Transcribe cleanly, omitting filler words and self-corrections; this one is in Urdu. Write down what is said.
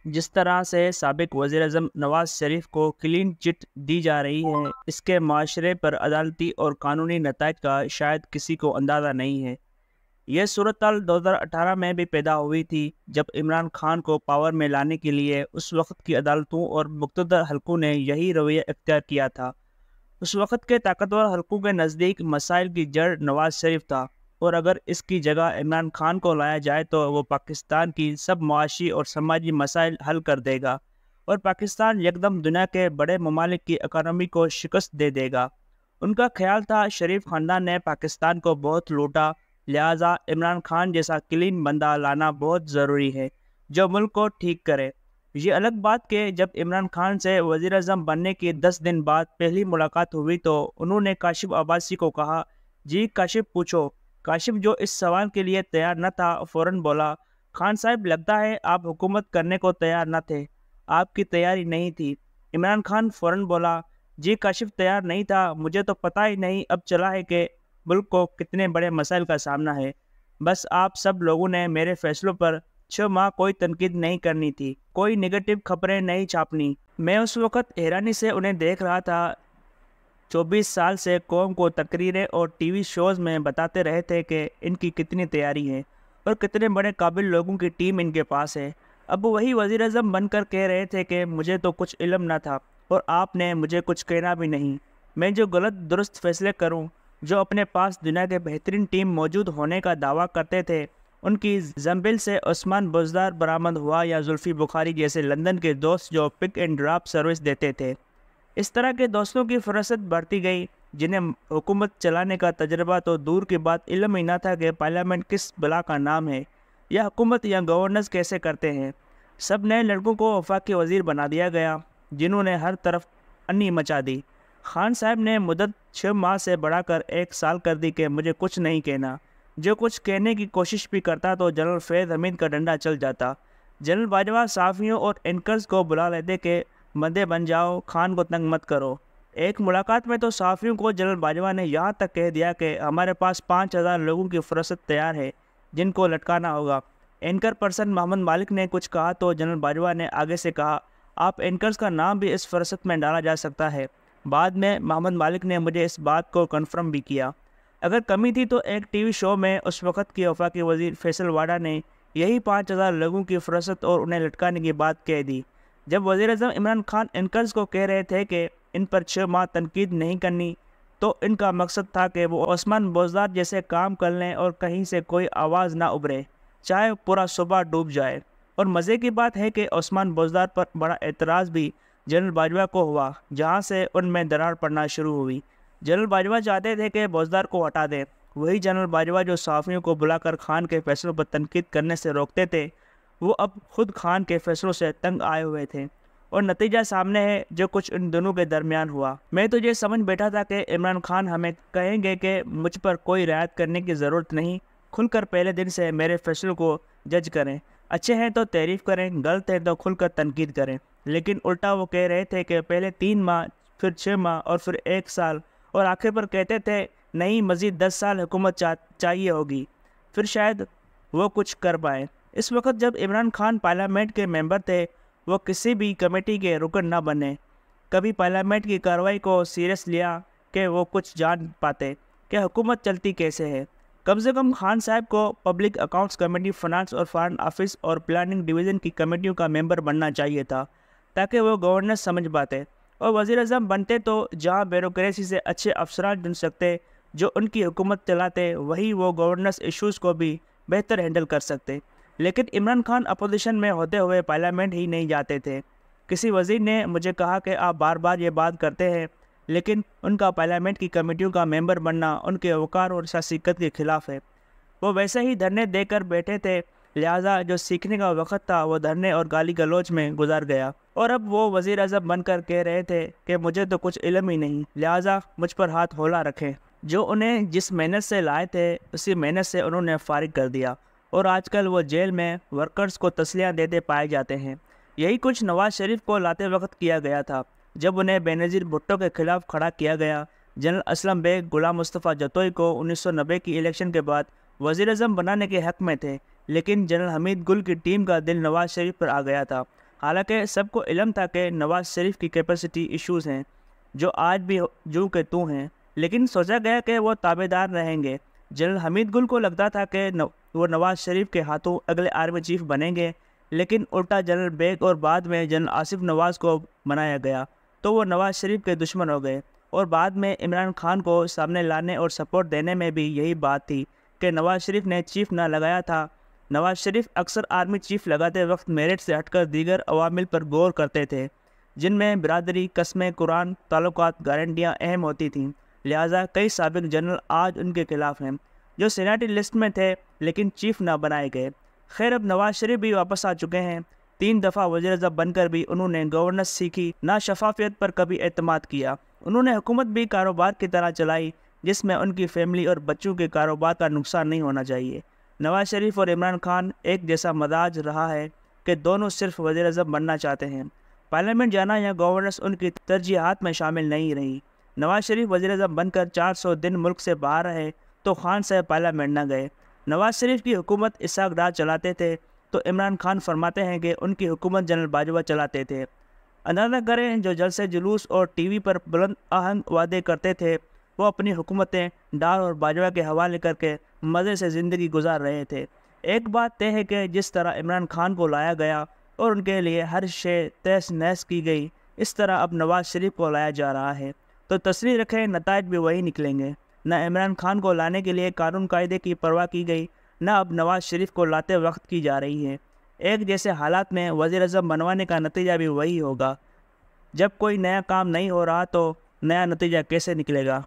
جس طرح سے سابق وزیر اعظم نواز شریف کو کلین چٹ دی جا رہی ہے، اس کے معاشرے پر عدالتی اور قانونی نتائج کا شاید کسی کو اندازہ نہیں ہے۔ یہ صورتحال 2018 میں بھی پیدا ہوئی تھی، جب عمران خان کو پاور میں لانے کے لیے اس وقت کی عدالتوں اور مقتدر حلقوں نے یہی رویہ اختیار کیا تھا۔ اس وقت کے طاقتور حلقوں کے نزدیک مسائل کی جڑ نواز شریف تھا، اور اگر اس کی جگہ عمران خان کو لایا جائے تو وہ پاکستان کی سب معاشی اور سماجی مسائل حل کر دے گا، اور پاکستان یکدم دنیا کے بڑے ممالک کی اکانومی کو شکست دے دے گا۔ ان کا خیال تھا شریف خاندان نے پاکستان کو بہت لوٹا، لہٰذا عمران خان جیسا کلین بندہ لانا بہت ضروری ہے جو ملک کو ٹھیک کرے۔ یہ الگ بات کہ جب عمران خان سے وزیر اعظم بننے کے 10 دن بعد پہلی ملاقات ہوئی تو انہوں نے کاشف عباسی کو کہا، جی کاشف پوچھو۔ کاشف جو اس سوال کے لیے تیار نہ تھا فوراً بولا، خان صاحب لگتا ہے آپ حکومت کرنے کو تیار نہ تھے، آپ کی تیاری نہیں تھی۔ عمران خان فوراً بولا، جی کاشف تیار نہیں تھا، مجھے تو پتہ ہی نہیں اب چلا ہے کہ ملک کو کتنے بڑے مسائل کا سامنا ہے، بس آپ سب لوگوں نے میرے فیصلوں پر 6 ماہ کوئی تنقید نہیں کرنی تھی، کوئی نگیٹو خبریں نہیں چھاپنی۔ میں اس وقت حیرانی سے انہیں دیکھ رہا تھا۔ 24 سال سے قوم کو تقریریں اور ٹی وی شوز میں بتاتے رہے تھے کہ ان کی کتنی تیاری ہے اور کتنے بڑے قابل لوگوں کی ٹیم ان کے پاس ہے۔ اب وہی وزیر اعظم بن کر کہہ رہے تھے کہ مجھے تو کچھ علم نہ تھا اور آپ نے مجھے کچھ کہنا بھی نہیں، میں جو غلط درست فیصلے کروں۔ جو اپنے پاس دنیا کے بہترین ٹیم موجود ہونے کا دعویٰ کرتے تھے، ان کی زنبیل سے عثمان بزدار برآمد ہوا یا زلفی بخاری جیسے لندن کے دوست جو پک اینڈ ڈراپ سروس دیتے تھے۔ اس طرح کے دوستوں کی فہرست بڑھتی گئی، جنہیں حکومت چلانے کا تجربہ تو دور کی بات علم ہی نہ تھا کہ پارلیمنٹ کس بلا کا نام ہے یا حکومت یا گورننس کیسے کرتے ہیں۔ سب نئے لڑکوں کو وفاقی وزیر بنا دیا گیا، جنہوں نے ہر طرف انی مچا دی۔ خان صاحب نے مدت 6 ماہ سے بڑھا کر 1 سال کر دی کہ مجھے کچھ نہیں کہنا۔ جو کچھ کہنے کی کوشش بھی کرتا تو جنرل فیض حمید کا ڈنڈا چل جاتا۔ جنرل باجوہ صحافیوں اور اینکرز کو بلا لیتے کہ مدے بن جاؤ، خان کو تنگ مت کرو۔ ایک ملاقات میں تو صحافیوں کو جنرل باجوہ نے یہاں تک کہہ دیا کہ ہمارے پاس 5000 لوگوں کی فہرست تیار ہے جن کو لٹکانا ہوگا۔ اینکر پرسن محمد مالک نے کچھ کہا تو جنرل باجوہ نے آگے سے کہا، آپ اینکرز کا نام بھی اس فہرست میں ڈالا جا سکتا ہے۔ بعد میں محمد مالک نے مجھے اس بات کو کنفرم بھی کیا۔ اگر کمی تھی تو ایک ٹی وی شو میں اس وقت کے وفاقی وزیر فیصل واڈا نے یہی 5000 لوگوں کی فہرست اور انہیں لٹکانے کی بات کہہ دی۔ جب وزیر اعظم عمران خان اینکرز کو کہہ رہے تھے کہ ان پر 6 ماہ تنقید نہیں کرنی، تو ان کا مقصد تھا کہ وہ عثمان بزدار جیسے کام کر لیں اور کہیں سے کوئی آواز نہ ابھرے، چاہے پورا صوبہ ڈوب جائے۔ اور مزے کی بات ہے کہ عثمان بزدار پر بڑا اعتراض بھی جنرل باجوہ کو ہوا، جہاں سے ان میں دراڑ پڑنا شروع ہوئی۔ جنرل باجوہ چاہتے تھے کہ بزدار کو ہٹا دیں۔ وہی جنرل باجوہ جو صحافیوں کو بلا کر خان کے فیصلوں پر تنقید کرنے سے روکتے تھے، وہ اب خود خان کے فیصلوں سے تنگ آئے ہوئے تھے، اور نتیجہ سامنے ہے جو کچھ ان دونوں کے درمیان ہوا۔ میں تو یہ سمجھ بیٹھا تھا کہ عمران خان ہمیں کہیں گے کہ مجھ پر کوئی رعایت کرنے کی ضرورت نہیں، کھل کر پہلے دن سے میرے فیصلوں کو جج کریں، اچھے ہیں تو تعریف کریں، غلط ہیں تو کھل کر تنقید کریں۔ لیکن الٹا وہ کہہ رہے تھے کہ پہلے 3 ماہ، پھر 6 ماہ اور پھر 1 سال، اور آخر پر کہتے تھے نہیں مزید 10 سال حکومت چاہیے ہوگی، پھر شاید وہ کچھ کر پائیں۔ اس وقت جب عمران خان پارلیمنٹ کے ممبر تھے، وہ کسی بھی کمیٹی کے رکن نہ بنے، کبھی پارلیمنٹ کی کارروائی کو سیریس لیا کہ وہ کچھ جان پاتے کہ حکومت چلتی کیسے ہے۔ کم سے کم خان صاحب کو پبلک اکاؤنٹس کمیٹی، فنانس اور فارن آفس اور پلاننگ ڈویژن کی کمیٹیوں کا ممبر بننا چاہیے تھا، تاکہ وہ گورننس سمجھ پاتے، اور وزیر اعظم بنتے تو جہاں بیوروکریسی سے اچھے افسران چن سکتے جو ان کی حکومت چلاتے، وہی وہ گورننس ایشوز کو بھی بہتر ہینڈل کر سکتے۔ لیکن عمران خان اپوزیشن میں ہوتے ہوئے پارلیمنٹ ہی نہیں جاتے تھے۔ کسی وزیر نے مجھے کہا کہ آپ بار بار یہ بات کرتے ہیں، لیکن ان کا پارلیمنٹ کی کمیٹیوں کا ممبر بننا ان کے وقار اور شخصیت کے خلاف ہے۔ وہ ویسے ہی دھرنے دے کر بیٹھے تھے، لہٰذا جو سیکھنے کا وقت تھا وہ دھرنے اور گالی گلوچ میں گزر گیا، اور اب وہ وزیر اعظم بن کر کہہ رہے تھے کہ مجھے تو کچھ علم ہی نہیں، لہٰذا مجھ پر ہاتھ ہولا رکھیں۔ جو انہیں جس محنت سے لائے تھے اسی محنت سے انہوں نے فارغ کر دیا، اور آج کل وہ جیل میں ورکرز کو تسلیاں دیتے پائے جاتے ہیں۔ یہی کچھ نواز شریف کو لاتے وقت کیا گیا تھا، جب انہیں بینظیر بھٹو کے خلاف کھڑا کیا گیا۔ جنرل اسلم بیگ غلام مصطفیٰ جتوئی کو 1990 کی الیکشن کے بعد وزیر اعظم بنانے کے حق میں تھے، لیکن جنرل حمید گل کی ٹیم کا دل نواز شریف پر آ گیا تھا۔ حالانکہ سب کو علم تھا کہ نواز شریف کی کیپیسٹی ایشوز ہیں جو آج بھی جو کہ تو ہیں، لیکن سوچا گیا کہ وہ تابع دار رہیں گے۔ جنرل حمید گل کو لگتا تھا کہ وہ نواز شریف کے ہاتھوں اگلے آرمی چیف بنیں گے، لیکن الٹا جنرل بیگ اور بعد میں جنرل آصف نواز کو بنایا گیا تو وہ نواز شریف کے دشمن ہو گئے، اور بعد میں عمران خان کو سامنے لانے اور سپورٹ دینے میں بھی یہی بات تھی کہ نواز شریف نے چیف نہ لگایا تھا۔ نواز شریف اکثر آرمی چیف لگاتے وقت میرٹ سے ہٹ کر دیگر عوامل پر غور کرتے تھے، جن میں برادری، قسمیں، قرآن، تعلقات، گارنٹیاں اہم ہوتی تھیں، لہٰذا کئی سابق جنرل آج ان کے خلاف ہیں جو سینیٹری لسٹ میں تھے لیکن چیف نہ بنائے گئے۔ خیر، اب نواز شریف بھی واپس آ چکے ہیں۔ 3 دفعہ وزیر اعظم بن کر بھی انہوں نے گورننس سیکھی، نہ شفافیت پر کبھی اعتماد کیا۔ انہوں نے حکومت بھی کاروبار کی طرح چلائی جس میں ان کی فیملی اور بچوں کے کاروبار کا نقصان نہیں ہونا چاہیے۔ نواز شریف اور عمران خان ایک جیسا مزاج رہا ہے کہ دونوں صرف وزیر اعظم بننا چاہتے ہیں، پارلیمنٹ جانا یا گورننس ان کی ترجیحات میں شامل نہیں رہی۔ نواز شریف وزیر اعظم بن کر 400 دن ملک سے باہر رہے تو خان صاحب پارلیمنٹ نہ گئے۔ نواز شریف کی حکومت اسحاق ڈار چلاتے تھے تو عمران خان فرماتے ہیں کہ ان کی حکومت جنرل باجوہ چلاتے تھے۔ اندازہ کریں، جو جلسے جلوس اور ٹی وی پر بلند آہنگ وعدے کرتے تھے وہ اپنی حکومتیں ڈار اور باجوہ کے حوالے کر کے مزے سے زندگی گزار رہے تھے۔ ایک بات طے ہے کہ جس طرح عمران خان کو لایا گیا اور ان کے لیے ہر شے تہس نہس کی گئی، اس طرح اب نواز شریف کو لایا جا رہا ہے تو تصویر رکھیں نتائج بھی وہی نکلیں گے۔ نہ عمران خان کو لانے کے لیے قانون قاعدے کی پرواہ کی گئی، نہ اب نواز شریف کو لاتے وقت کی جا رہی ہے۔ ایک جیسے حالات میں وزیر اعظم بنوانے کا نتیجہ بھی وہی ہوگا۔ جب کوئی نیا کام نہیں ہو رہا تو نیا نتیجہ کیسے نکلے گا؟